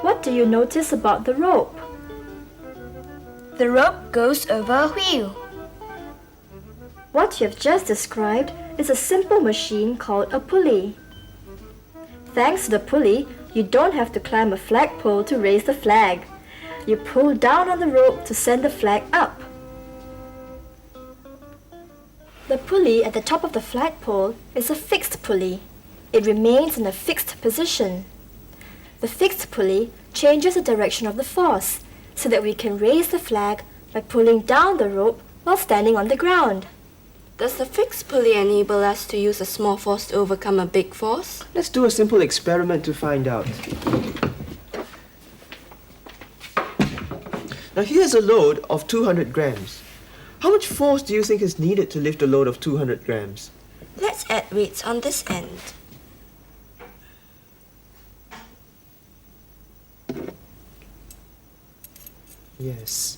What do you notice about the rope? The rope goes over a wheel. What you have just described is a simple machine called a pulley. Thanks to the pulley, you don't have to climb a flagpole to raise the flag. You pull down on the rope to send the flag up. The pulley at the top of the flagpole is a fixed pulley. It remains in a fixed position. The fixed pulley changes the direction of the force so that we can raise the flag by pulling down the rope while standing on the ground. Does the fixed pulley enable us to use a small force to overcome a big force? Let's do a simple experiment to find out. Now here's a load of 200 grams. How much force do you think is needed to lift a load of 200 grams? Let's add weights on this end. Yes.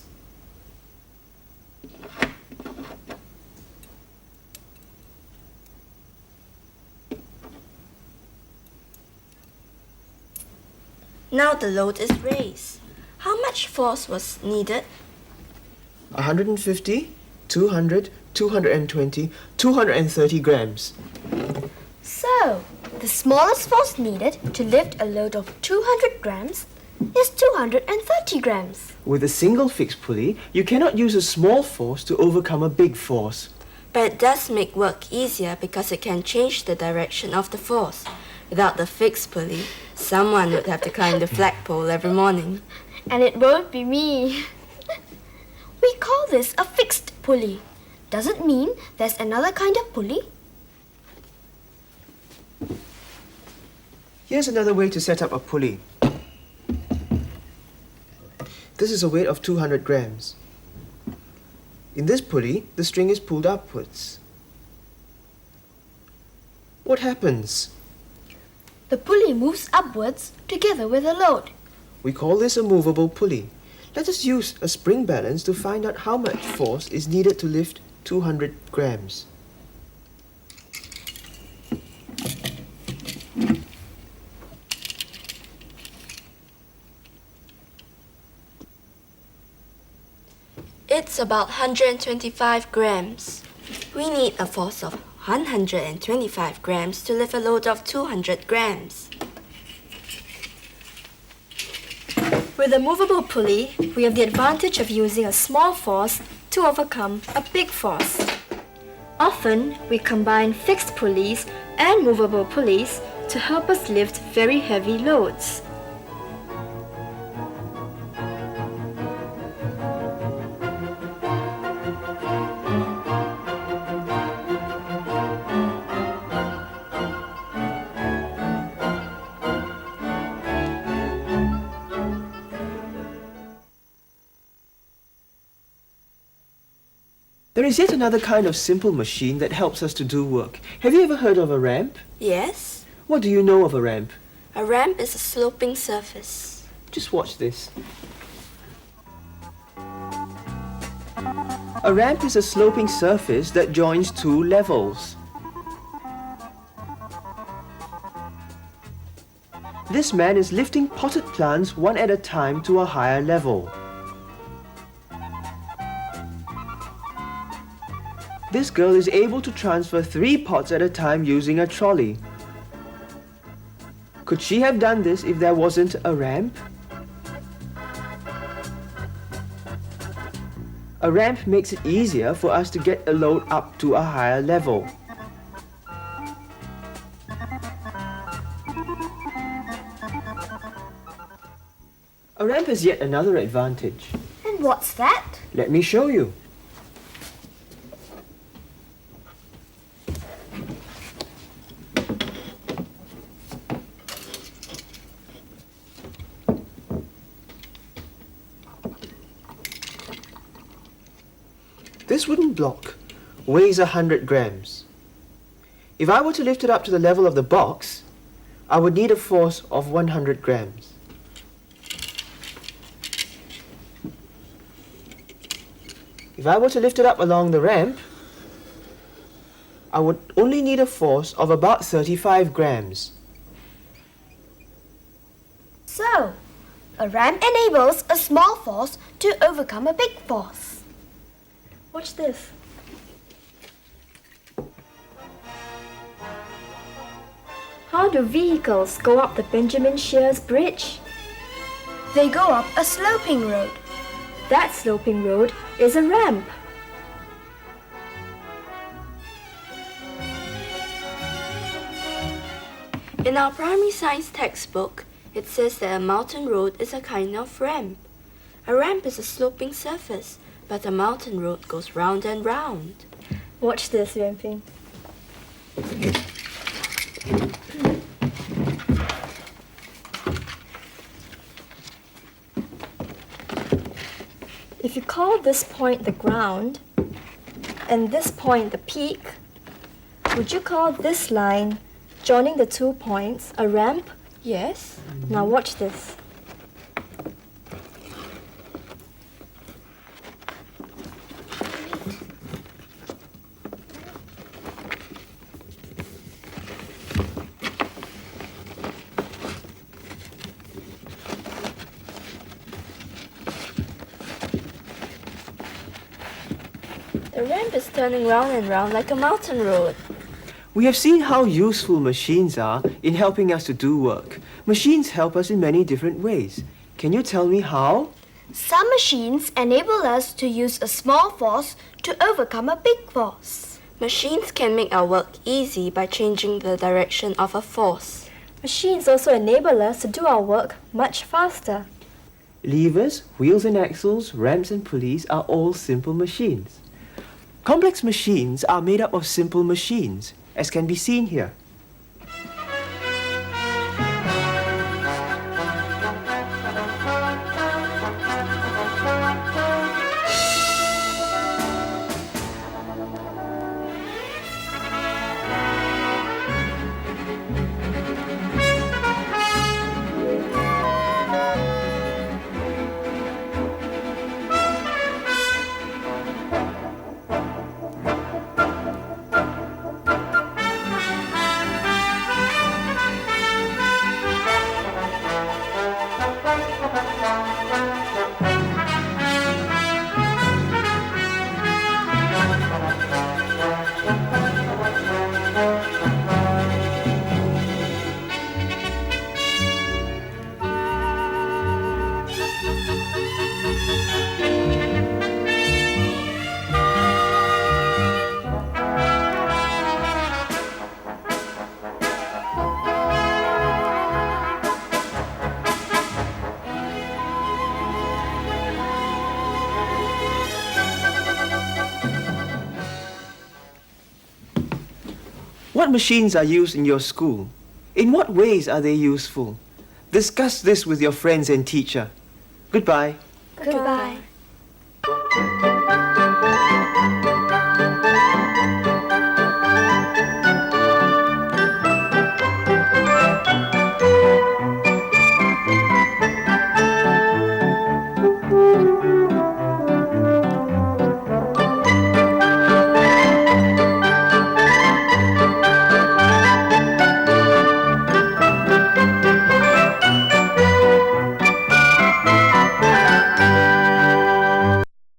Now the load is raised. How much force was needed? 150, 200, 220, 230 grams. So, the smallest force needed to lift a load of 200 grams is 230 grams. With a single fixed pulley, you cannot use a small force to overcome a big force. But it does make work easier because it can change the direction of the force. Without the fixed pulley, someone would have to climb the flagpole every morning. And it won't be me. We call this a fixed pulley. Does it mean there's another kind of pulley? Here's another way to set up a pulley. This is a weight of 200 grams. In this pulley, the string is pulled upwards. What happens? The pulley moves upwards together with the load. We call this a movable pulley. Let us use a spring balance to find out how much force is needed to lift 200 grams. It's about 125 grams. We need a force of 125 grams to lift a load of 200 grams. With a movable pulley, we have the advantage of using a small force to overcome a big force. Often, we combine fixed pulleys and movable pulleys to help us lift very heavy loads. There is yet another kind of simple machine that helps us to do work. Have you ever heard of a ramp? Yes? What do you know of a ramp? A ramp is a sloping surface. Just watch this. A ramp is a sloping surface that joins two levels. This man is lifting potted plants one at a time to a higher level. This girl is able to transfer 3 pots at a time using a trolley. Could she have done this if there wasn't a ramp? A ramp makes it easier for us to get a load up to a higher level. A ramp has yet another advantage. And what's that? Let me show you. This wooden block weighs 100 grams. If I were to lift it up to the level of the box, I would need a force of 100 grams. If I were to lift it up along the ramp, I would only need a force of about 35 grams. So, a ramp enables a small force to overcome a big force. Watch this. How do vehicles go up the Benjamin Shears Bridge? They go up a sloping road. That sloping road is a ramp. In our primary science textbook, it says that a mountain road is a kind of ramp. A ramp is a sloping surface, but a mountain road goes round and round. Watch this, Yuan Ping. If you call this point the ground and this point the peak, would you call this line joining the 2 points a ramp? Yes? Now watch this. The ramp is turning round and round like a mountain road. We have seen how useful machines are in helping us to do work. Machines help us in many different ways. Can you tell me how? Some machines enable us to use a small force to overcome a big force. Machines can make our work easy by changing the direction of a force. Machines also enable us to do our work much faster. Levers, wheels and axles, ramps and pulleys are all simple machines. Complex machines are made up of simple machines, as can be seen here. What machines are used in your school? In what ways are they useful? Discuss this with your friends and teacher. Goodbye. Goodbye.